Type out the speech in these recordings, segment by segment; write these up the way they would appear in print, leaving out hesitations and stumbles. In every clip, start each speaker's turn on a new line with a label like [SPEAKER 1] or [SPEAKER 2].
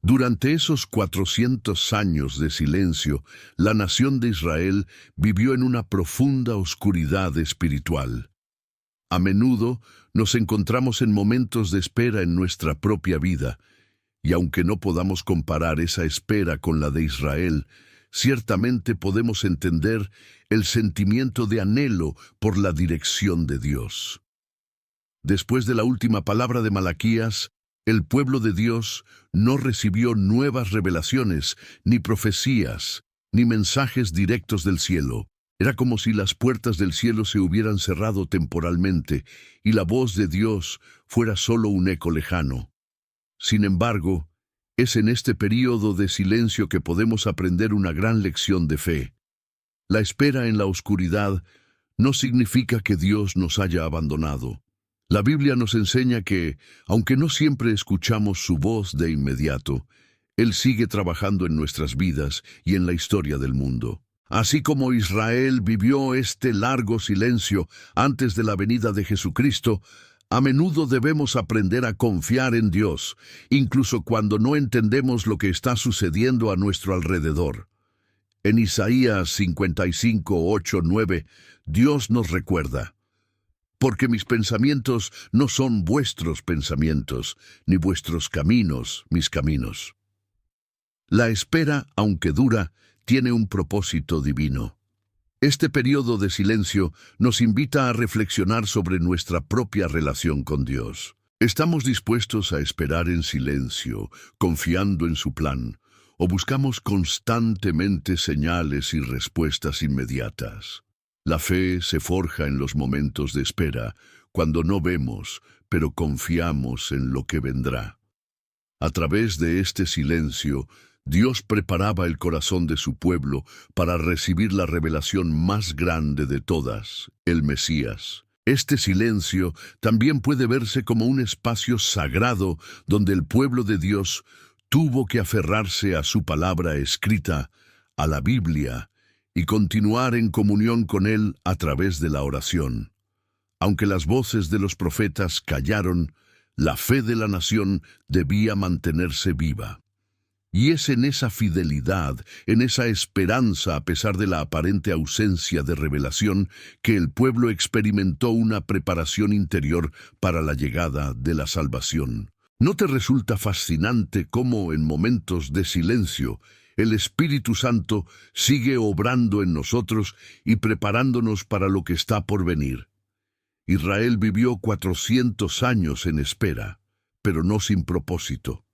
[SPEAKER 1] Durante esos 400 años de silencio, la nación de Israel vivió en una profunda oscuridad espiritual. A menudo nos encontramos en momentos de espera en nuestra propia vida, y aunque no podamos comparar esa espera con la de Israel, ciertamente podemos entender el sentimiento de anhelo por la dirección de Dios. Después de la última palabra de Malaquías, el pueblo de Dios no recibió nuevas revelaciones, ni profecías, ni mensajes directos del cielo. Era como si las puertas del cielo se hubieran cerrado temporalmente y la voz de Dios fuera solo un eco lejano. Sin embargo, es en este período de silencio que podemos aprender una gran lección de fe. La espera en la oscuridad no significa que Dios nos haya abandonado. La Biblia nos enseña que, aunque no siempre escuchamos su voz de inmediato, Él sigue trabajando en nuestras vidas y en la historia del mundo. Así como Israel vivió este largo silencio antes de la venida de Jesucristo, a menudo debemos aprender a confiar en Dios, incluso cuando no entendemos lo que está sucediendo a nuestro alrededor. En Isaías 55, 8, 9, Dios nos recuerda: porque mis pensamientos no son vuestros pensamientos, ni vuestros caminos mis caminos. La espera, aunque dura, tiene un propósito divino. Este periodo de silencio nos invita a reflexionar sobre nuestra propia relación con Dios. ¿Estamos dispuestos a esperar en silencio, confiando en su plan, o buscamos constantemente señales y respuestas inmediatas? La fe se forja en los momentos de espera, cuando no vemos, pero confiamos en lo que vendrá. A través de este silencio, Dios preparaba el corazón de su pueblo para recibir la revelación más grande de todas, el Mesías. Este silencio también puede verse como un espacio sagrado donde el pueblo de Dios tuvo que aferrarse a su palabra escrita, a la Biblia, y continuar en comunión con Él a través de la oración. Aunque las voces de los profetas callaron, la fe de la nación debía mantenerse viva. Y es en esa fidelidad, en esa esperanza a pesar de la aparente ausencia de revelación, que el pueblo experimentó una preparación interior para la llegada de la salvación. ¿No te resulta fascinante cómo en momentos de silencio el Espíritu Santo sigue obrando en nosotros y preparándonos para lo que está por venir? Israel vivió 400 años en espera, pero no sin propósito.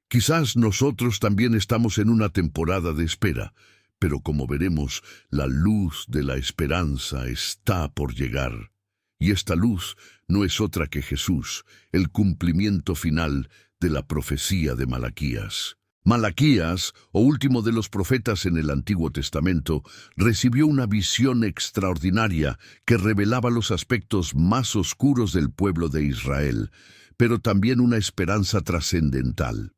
[SPEAKER 1] Quizás nosotros también estamos en una temporada de espera, pero como veremos, la luz de la esperanza está por llegar. Y esta luz no es otra que Jesús, el cumplimiento final de la profecía de Malaquías. Malaquías, o último de los profetas en el Antiguo Testamento, recibió una visión extraordinaria que revelaba los aspectos más oscuros del pueblo de Israel, pero también una esperanza trascendental.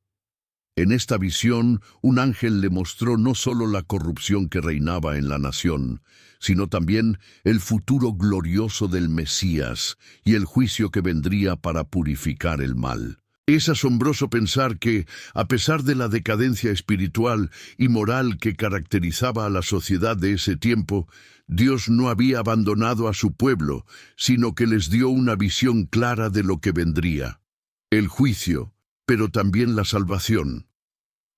[SPEAKER 1] En esta visión, un ángel le mostró no solo la corrupción que reinaba en la nación, sino también el futuro glorioso del Mesías y el juicio que vendría para purificar el mal. Es asombroso pensar que, a pesar de la decadencia espiritual y moral que caracterizaba a la sociedad de ese tiempo, Dios no había abandonado a su pueblo, sino que les dio una visión clara de lo que vendría: el juicio, pero también la salvación.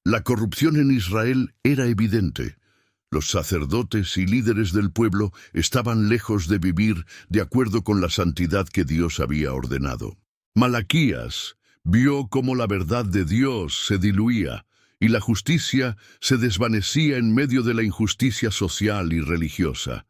[SPEAKER 1] La corrupción en Israel era evidente. Los sacerdotes y líderes del pueblo estaban lejos de vivir de acuerdo con la santidad que Dios había ordenado. Malaquías vio cómo la verdad de Dios se diluía y la justicia se desvanecía en medio de la injusticia social y religiosa.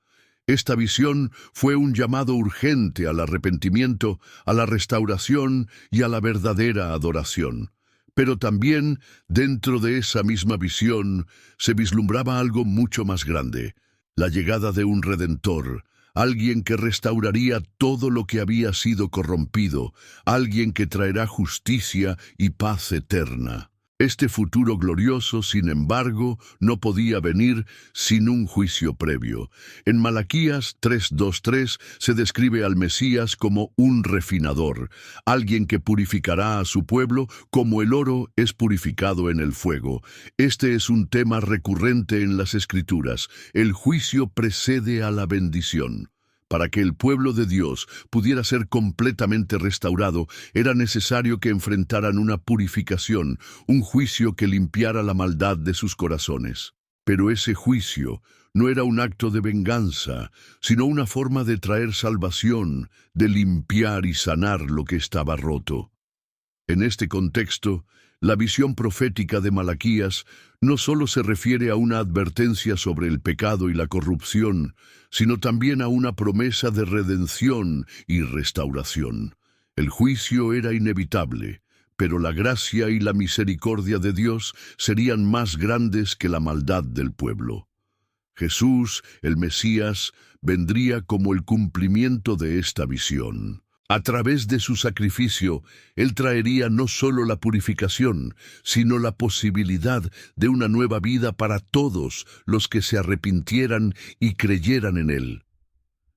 [SPEAKER 1] Esta visión fue un llamado urgente al arrepentimiento, a la restauración y a la verdadera adoración. Pero también, dentro de esa misma visión, se vislumbraba algo mucho más grande: la llegada de un Redentor, alguien que restauraría todo lo que había sido corrompido, alguien que traerá justicia y paz eterna. Este futuro glorioso, sin embargo, no podía venir sin un juicio previo. En Malaquías 3:2-3 se describe al Mesías como un refinador, alguien que purificará a su pueblo como el oro es purificado en el fuego. Este es un tema recurrente en las Escrituras. El juicio precede a la bendición. Para que el pueblo de Dios pudiera ser completamente restaurado, era necesario que enfrentaran una purificación, un juicio que limpiara la maldad de sus corazones. Pero ese juicio no era un acto de venganza, sino una forma de traer salvación, de limpiar y sanar lo que estaba roto. En este contexto, la visión profética de Malaquías no solo se refiere a una advertencia sobre el pecado y la corrupción, sino también a una promesa de redención y restauración. El juicio era inevitable, pero la gracia y la misericordia de Dios serían más grandes que la maldad del pueblo. Jesús, el Mesías, vendría como el cumplimiento de esta visión. A través de su sacrificio, Él traería no solo la purificación, sino la posibilidad de una nueva vida para todos los que se arrepintieran y creyeran en Él.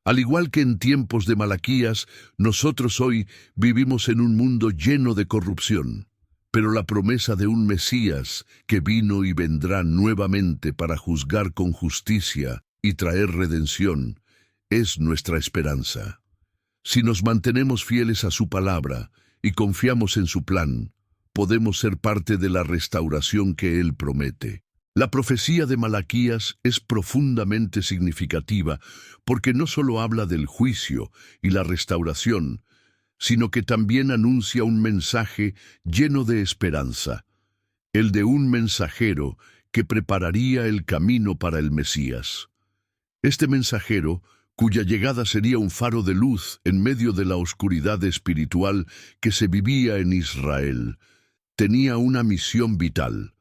[SPEAKER 1] Al igual que en tiempos de Malaquías, nosotros hoy vivimos en un mundo lleno de corrupción. Pero la promesa de un Mesías que vino y vendrá nuevamente para juzgar con justicia y traer redención es nuestra esperanza. Si nos mantenemos fieles a su palabra y confiamos en su plan, podemos ser parte de la restauración que Él promete. La profecía de Malaquías es profundamente significativa porque no solo habla del juicio y la restauración, sino que también anuncia un mensaje lleno de esperanza, el de un mensajero que prepararía el camino para el Mesías. Este mensajero, cuya llegada sería un faro de luz en medio de la oscuridad espiritual que se vivía en Israel, tenía una misión vital: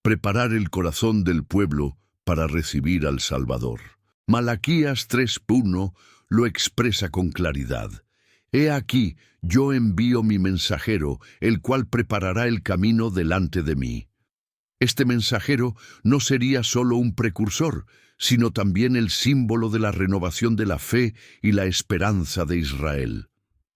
[SPEAKER 1] preparar el corazón del pueblo para recibir al Salvador. Malaquías 3:1 lo expresa con claridad. He aquí, yo envío mi mensajero, el cual preparará el camino delante de mí. Este mensajero no sería solo un precursor, sino también el símbolo de la renovación de la fe y la esperanza de Israel.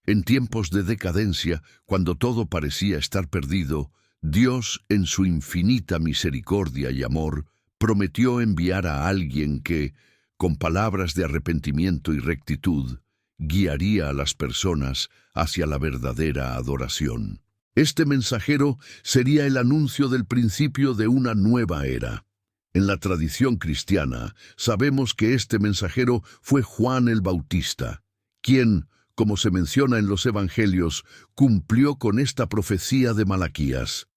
[SPEAKER 1] En tiempos de decadencia, cuando todo parecía estar perdido, Dios, en su infinita misericordia y amor, prometió enviar a alguien que, con palabras de arrepentimiento y rectitud, guiaría a las personas hacia la verdadera adoración. Este mensajero sería el anuncio del principio de una nueva era. En la tradición cristiana, sabemos que este mensajero fue Juan el Bautista, quien, como se menciona en los Evangelios, cumplió con esta profecía de Malaquías.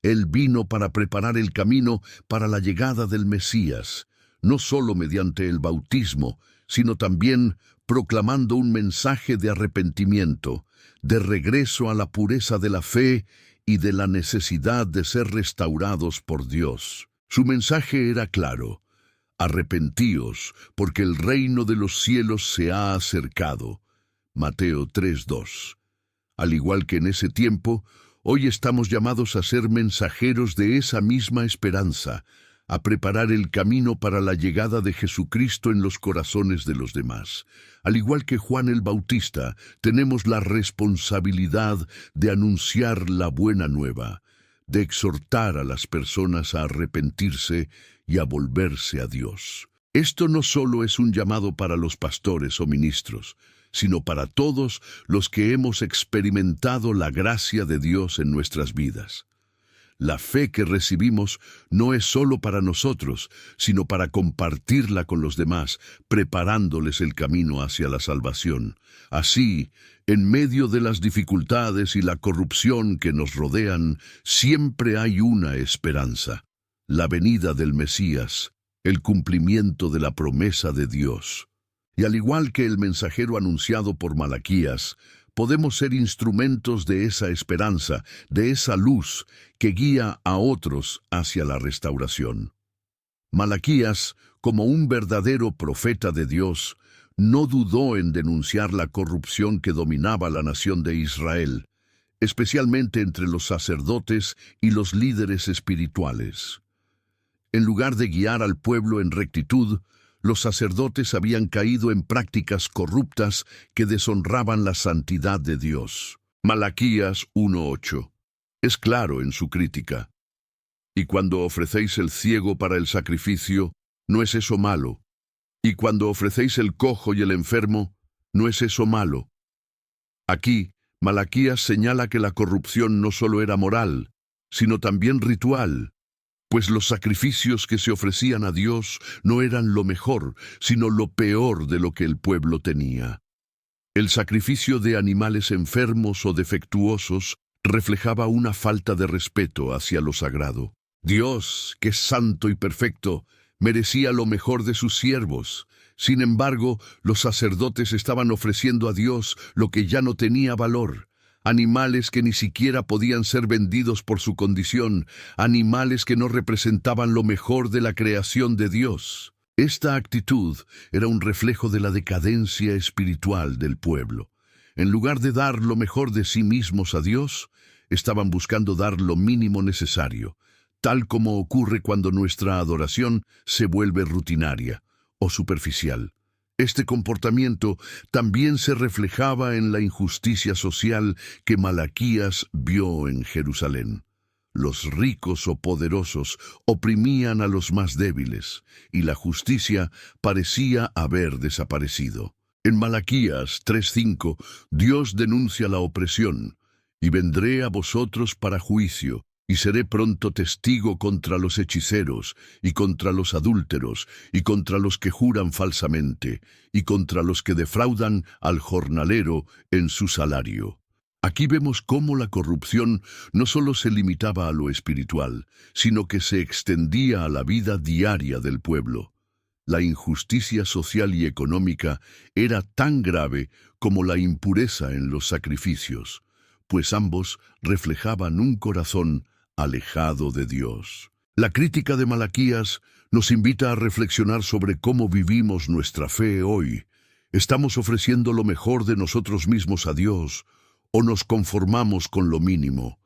[SPEAKER 1] Él vino para preparar el camino para la llegada del Mesías, no solo mediante el bautismo, sino también proclamando un mensaje de arrepentimiento, de regreso a la pureza de la fe y de la necesidad de ser restaurados por Dios. Su mensaje era claro: arrepentíos, porque el reino de los cielos se ha acercado. Mateo 3:2. Al igual que en ese tiempo, hoy estamos llamados a ser mensajeros de esa misma esperanza, a preparar el camino para la llegada de Jesucristo en los corazones de los demás. Al igual que Juan el Bautista, tenemos la responsabilidad de anunciar la buena nueva, de exhortar a las personas a arrepentirse y a volverse a Dios. Esto no solo es un llamado para los pastores o ministros, sino para todos los que hemos experimentado la gracia de Dios en nuestras vidas. La fe que recibimos no es solo para nosotros, sino para compartirla con los demás, preparándoles el camino hacia la salvación. Así, en medio de las dificultades y la corrupción que nos rodean, siempre hay una esperanza: la venida del Mesías, el cumplimiento de la promesa de Dios. Y al igual que el mensajero anunciado por Malaquías, podemos ser instrumentos de esa esperanza, de esa luz que guía a otros hacia la restauración. Malaquías, como un verdadero profeta de Dios, no dudó en denunciar la corrupción que dominaba la nación de Israel. especialmente entre los sacerdotes y los líderes espirituales. En lugar de guiar al pueblo en rectitud, los sacerdotes habían caído en prácticas corruptas que deshonraban la santidad de Dios. Malaquías 1:8. Es claro en su crítica. Y cuando ofrecéis el ciego para el sacrificio, ¿no es eso malo? Y cuando ofrecéis el cojo y el enfermo, ¿no es eso malo? Aquí, Malaquías señala que la corrupción no solo era moral, sino también ritual, pues los sacrificios que se ofrecían a Dios no eran lo mejor, sino lo peor de lo que el pueblo tenía. El sacrificio de animales enfermos o defectuosos reflejaba una falta de respeto hacia lo sagrado. Dios, que es santo y perfecto, merecía lo mejor de sus siervos. Sin embargo, los sacerdotes estaban ofreciendo a Dios lo que ya no tenía valor. Animales que ni siquiera podían ser vendidos por su condición, animales que no representaban lo mejor de la creación de Dios. Esta actitud era un reflejo de la decadencia espiritual del pueblo. En lugar de dar lo mejor de sí mismos a Dios, estaban buscando dar lo mínimo necesario, tal como ocurre cuando nuestra adoración se vuelve rutinaria o superficial. Este comportamiento también se reflejaba en la injusticia social que Malaquías vio en Jerusalén. Los ricos o poderosos oprimían a los más débiles, y la justicia parecía haber desaparecido. En Malaquías 3:5, Dios denuncia la opresión: «Y vendré a vosotros para juicio, y seré pronto testigo contra los hechiceros, y contra los adúlteros, y contra los que juran falsamente, y contra los que defraudan al jornalero en su salario». Aquí vemos cómo la corrupción no solo se limitaba a lo espiritual, sino que se extendía a la vida diaria del pueblo. La injusticia social y económica era tan grave como la impureza en los sacrificios, pues ambos reflejaban un corazón alejado de Dios. La crítica de Malaquías nos invita a reflexionar sobre cómo vivimos nuestra fe hoy. ¿Estamos ofreciendo lo mejor de nosotros mismos a Dios o nos conformamos con lo mínimo?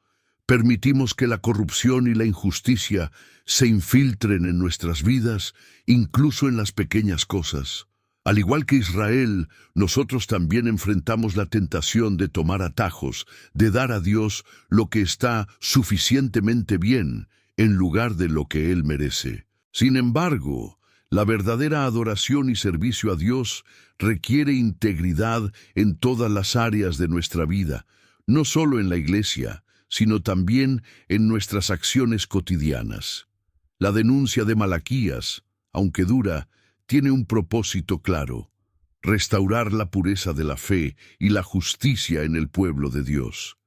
[SPEAKER 1] ¿Permitimos que la corrupción y la injusticia se infiltren en nuestras vidas, incluso en las pequeñas cosas? Al igual que Israel, nosotros también enfrentamos la tentación de tomar atajos, de dar a Dios lo que está suficientemente bien, en lugar de lo que Él merece. Sin embargo, la verdadera adoración y servicio a Dios requiere integridad en todas las áreas de nuestra vida, no solo en la iglesia, sino también en nuestras acciones cotidianas. La denuncia de Malaquías, aunque dura, tiene un propósito claro: restaurar la pureza de la fe y la justicia en el pueblo de Dios.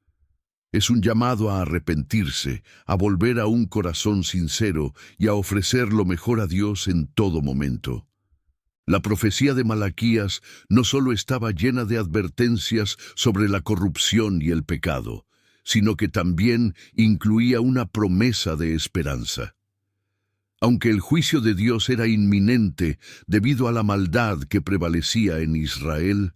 [SPEAKER 1] Es un llamado a arrepentirse, a volver a un corazón sincero y a ofrecer lo mejor a Dios en todo momento. La profecía de Malaquías no solo estaba llena de advertencias sobre la corrupción y el pecado, sino que también incluía una promesa de esperanza. Aunque el juicio de Dios era inminente debido a la maldad que prevalecía en Israel,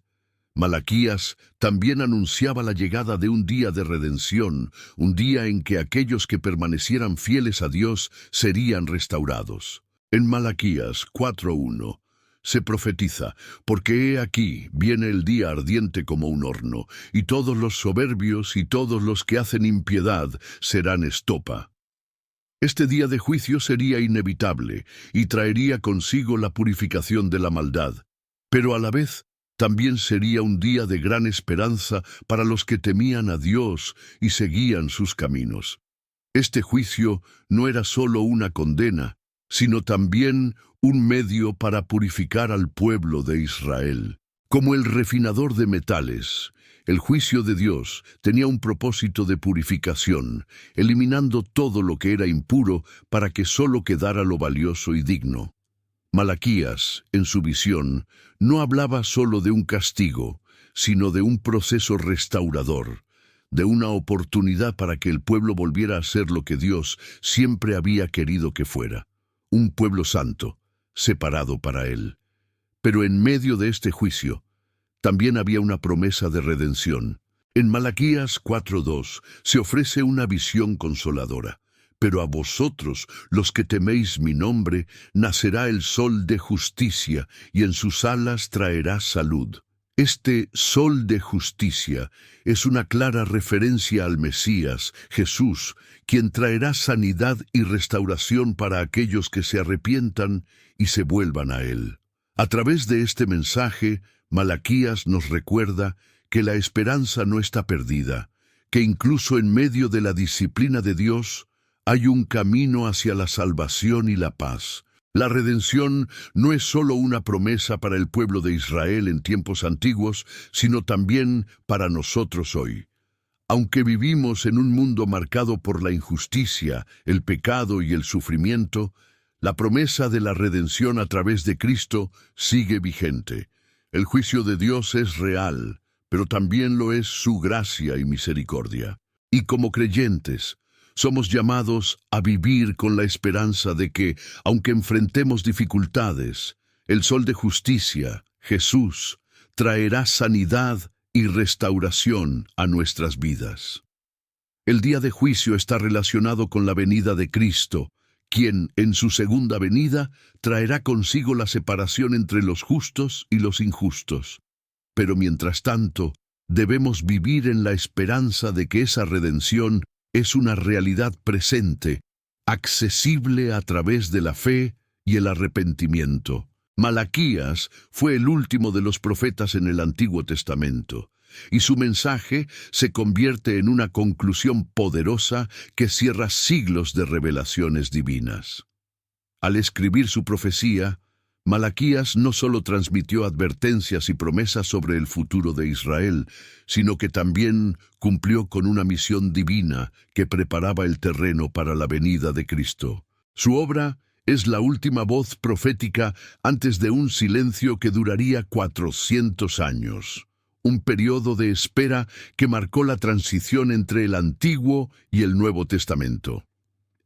[SPEAKER 1] Malaquías también anunciaba la llegada de un día de redención, un día en que aquellos que permanecieran fieles a Dios serían restaurados. En Malaquías 4:1 se profetiza: «Porque he aquí, viene el día ardiente como un horno, y todos los soberbios y todos los que hacen impiedad serán estopa». Este día de juicio sería inevitable y traería consigo la purificación de la maldad, pero a la vez también sería un día de gran esperanza para los que temían a Dios y seguían sus caminos. Este juicio no era solo una condena, sino también un medio para purificar al pueblo de Israel. Como el refinador de metales, el juicio de Dios tenía un propósito de purificación, eliminando todo lo que era impuro para que solo quedara lo valioso y digno. Malaquías, en su visión, no hablaba solo de un castigo, sino de un proceso restaurador, de una oportunidad para que el pueblo volviera a ser lo que Dios siempre había querido que fuera: un pueblo santo, separado para Él. Pero en medio de este juicio, también había una promesa de redención. En Malaquías 4:2 se ofrece una visión consoladora. Pero a vosotros, los que teméis mi nombre, nacerá el sol de justicia, y en sus alas traerá salud. Este sol de justicia es una clara referencia al Mesías, Jesús, quien traerá sanidad y restauración para aquellos que se arrepientan y se vuelvan a Él. A través de este mensaje, Malaquías nos recuerda que la esperanza no está perdida, que incluso en medio de la disciplina de Dios, hay un camino hacia la salvación y la paz. La redención no es solo una promesa para el pueblo de Israel en tiempos antiguos, sino también para nosotros hoy. Aunque vivimos en un mundo marcado por la injusticia, el pecado y el sufrimiento, la promesa de la redención a través de Cristo sigue vigente. El juicio de Dios es real, pero también lo es su gracia y misericordia. Y como creyentes, somos llamados a vivir con la esperanza de que, aunque enfrentemos dificultades, el sol de justicia, Jesús, traerá sanidad y restauración a nuestras vidas. El día de juicio está relacionado con la venida de Cristo, quien, en su segunda venida, traerá consigo la separación entre los justos y los injustos. Pero mientras tanto, debemos vivir en la esperanza de que esa redención es una realidad presente, accesible a través de la fe y el arrepentimiento. Malaquías fue el último de los profetas en el Antiguo Testamento, y su mensaje se convierte en una conclusión poderosa que cierra siglos de revelaciones divinas. Al escribir su profecía, Malaquías no solo transmitió advertencias y promesas sobre el futuro de Israel, sino que también cumplió con una misión divina que preparaba el terreno para la venida de Cristo. Su obra es la última voz profética antes de un silencio que duraría 400 años, un periodo de espera que marcó la transición entre el Antiguo y el Nuevo Testamento.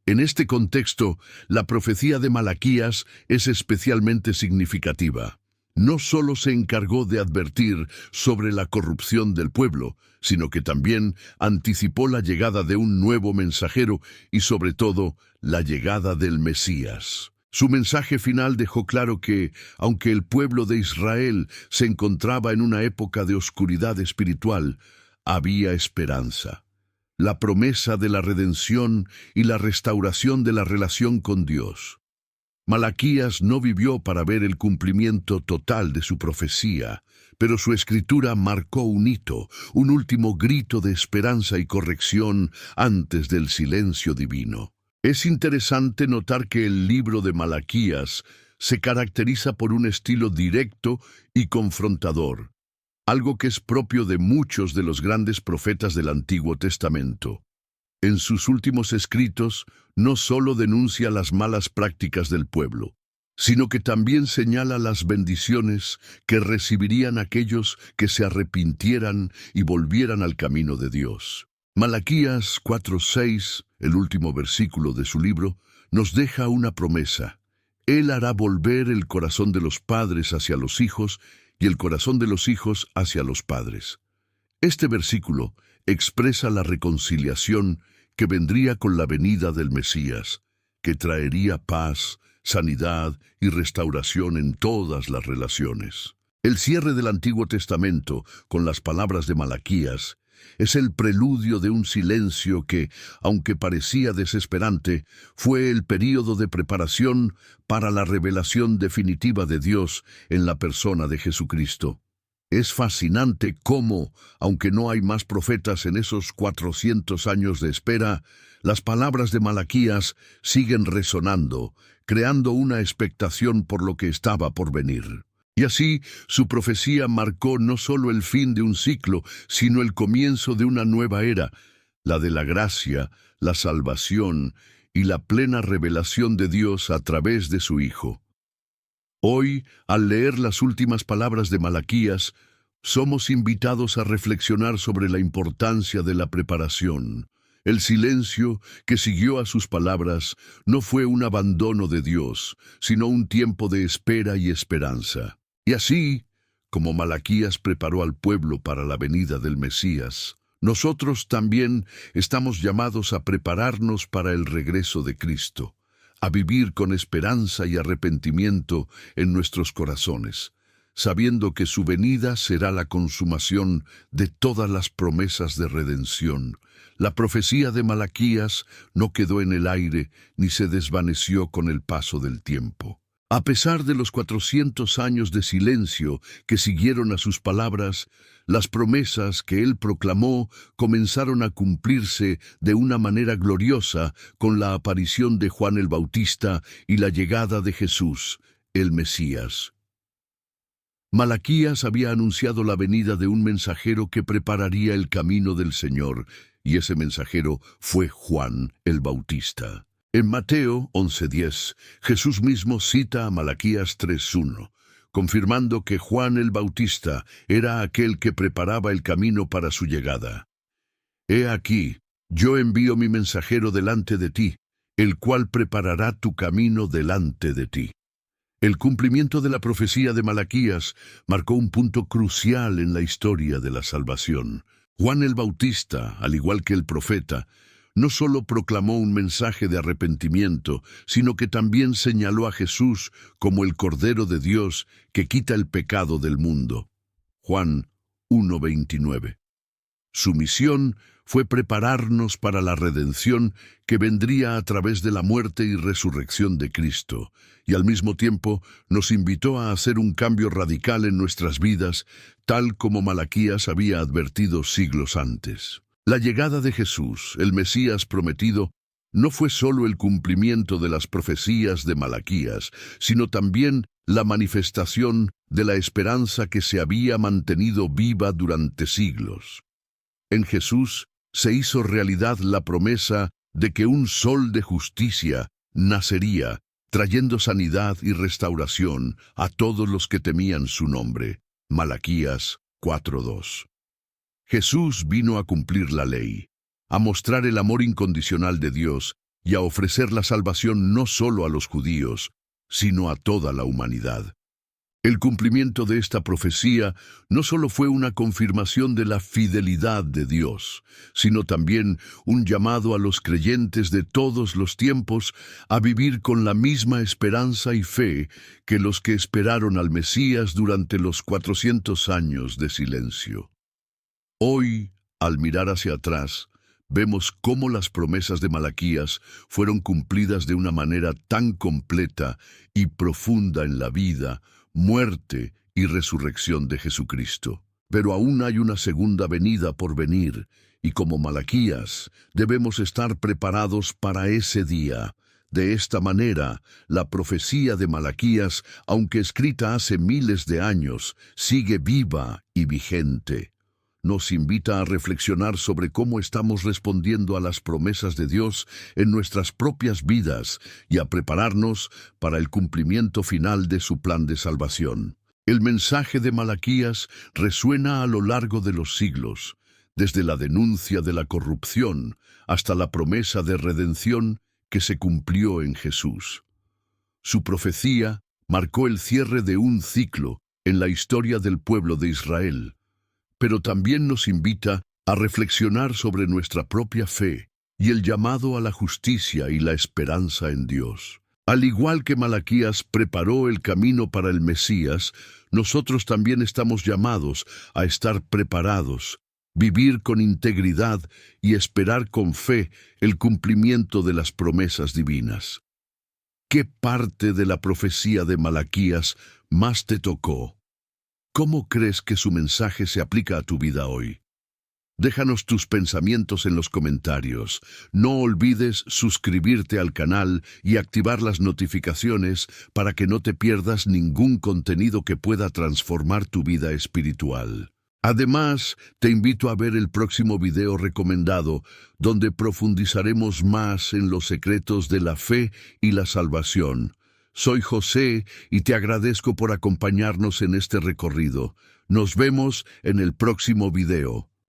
[SPEAKER 1] En este contexto, la profecía de Malaquías es especialmente significativa. No solo se encargó de advertir sobre la corrupción del pueblo, sino que también anticipó la llegada de un nuevo mensajero y, sobre todo, la llegada del Mesías. Su mensaje final dejó claro que, aunque el pueblo de Israel se encontraba en una época de oscuridad espiritual, había esperanza. La promesa de la redención y la restauración de la relación con Dios. Malaquías no vivió para ver el cumplimiento total de su profecía, pero su escritura marcó un hito, un último grito de esperanza y corrección antes del silencio divino. Es interesante notar que el libro de Malaquías se caracteriza por un estilo directo y confrontador, algo que es propio de muchos de los grandes profetas del Antiguo Testamento. En sus últimos escritos, no solo denuncia las malas prácticas del pueblo, sino que también señala las bendiciones que recibirían aquellos que se arrepintieran y volvieran al camino de Dios. Malaquías 4:6, el último versículo de su libro, nos deja una promesa. Él hará volver el corazón de los padres hacia los hijos y el corazón de los hijos hacia los padres. Este versículo expresa la reconciliación que vendría con la venida del Mesías, que traería paz, sanidad y restauración en todas las relaciones. El cierre del Antiguo Testamento, con las palabras de Malaquías, es el preludio de un silencio que, aunque parecía desesperante, fue el período de preparación para la revelación definitiva de Dios en la persona de Jesucristo. Es fascinante cómo, aunque no hay más profetas en esos 400 años de espera, las palabras de Malaquías siguen resonando, creando una expectación por lo que estaba por venir. Y así, su profecía marcó no solo el fin de un ciclo, sino el comienzo de una nueva era, la de la gracia, la salvación y la plena revelación de Dios a través de su Hijo. Hoy, al leer las últimas palabras de Malaquías, somos invitados a reflexionar sobre la importancia de la preparación. El silencio que siguió a sus palabras no fue un abandono de Dios, sino un tiempo de espera y esperanza. Y así, como Malaquías preparó al pueblo para la venida del Mesías, Nosotros también estamos llamados a prepararnos para el regreso de Cristo, a vivir con esperanza y arrepentimiento en nuestros corazones, sabiendo que su venida será la consumación de todas las promesas de redención. La profecía de Malaquías no quedó en el aire ni se desvaneció con el paso del tiempo. A pesar de los 400 años de silencio que siguieron a sus palabras, las promesas que él proclamó comenzaron a cumplirse de una manera gloriosa con la aparición de Juan el Bautista y la llegada de Jesús, el Mesías. Malaquías había anunciado la venida de un mensajero que prepararía el camino del Señor, y ese mensajero fue Juan el Bautista. En Mateo 11:10, Jesús mismo cita a Malaquías 3:1, confirmando que Juan el Bautista era aquel que preparaba el camino para su llegada. He aquí, yo envío mi mensajero delante de ti, el cual preparará tu camino delante de ti. El cumplimiento de la profecía de Malaquías marcó un punto crucial en la historia de la salvación. Juan el Bautista, al igual que el profeta, no solo proclamó un mensaje de arrepentimiento, sino que también señaló a Jesús como el Cordero de Dios que quita el pecado del mundo. Juan 1:29. Su misión fue prepararnos para la redención que vendría a través de la muerte y resurrección de Cristo, y al mismo tiempo nos invitó a hacer un cambio radical en nuestras vidas, tal como Malaquías había advertido siglos antes. La llegada de Jesús, el Mesías prometido, no fue solo el cumplimiento de las profecías de Malaquías, sino también la manifestación de la esperanza que se había mantenido viva durante siglos. En Jesús se hizo realidad la promesa de que un sol de justicia nacería, trayendo sanidad y restauración a todos los que temían su nombre. Malaquías 4:2. Jesús vino a cumplir la ley, a mostrar el amor incondicional de Dios y a ofrecer la salvación no solo a los judíos, sino a toda la humanidad. El cumplimiento de esta profecía no solo fue una confirmación de la fidelidad de Dios, sino también un llamado a los creyentes de todos los tiempos a vivir con la misma esperanza y fe que los que esperaron al Mesías durante los 400 años de silencio. Hoy, al mirar hacia atrás, vemos cómo las promesas de Malaquías fueron cumplidas de una manera tan completa y profunda en la vida, muerte y resurrección de Jesucristo. Pero aún hay una segunda venida por venir, y como Malaquías, debemos estar preparados para ese día. De esta manera, la profecía de Malaquías, aunque escrita hace miles de años, sigue viva y vigente. Nos invita a reflexionar sobre cómo estamos respondiendo a las promesas de Dios en nuestras propias vidas y a prepararnos para el cumplimiento final de su plan de salvación. El mensaje de Malaquías resuena a lo largo de los siglos, desde la denuncia de la corrupción hasta la promesa de redención que se cumplió en Jesús. Su profecía marcó el cierre de un ciclo en la historia del pueblo de Israel, pero también nos invita a reflexionar sobre nuestra propia fe y el llamado a la justicia y la esperanza en Dios. Al igual que Malaquías preparó el camino para el Mesías, nosotros también estamos llamados a estar preparados, vivir con integridad y esperar con fe el cumplimiento de las promesas divinas. ¿Qué parte de la profecía de Malaquías más te tocó? ¿Cómo crees que su mensaje se aplica a tu vida hoy? Déjanos tus pensamientos en los comentarios. No olvides suscribirte al canal y activar las notificaciones para que no te pierdas ningún contenido que pueda transformar tu vida espiritual. Además, te invito a ver el próximo video recomendado, donde profundizaremos más en los secretos de la fe y la salvación. Soy José y te agradezco por acompañarnos en este recorrido. Nos vemos en el próximo video.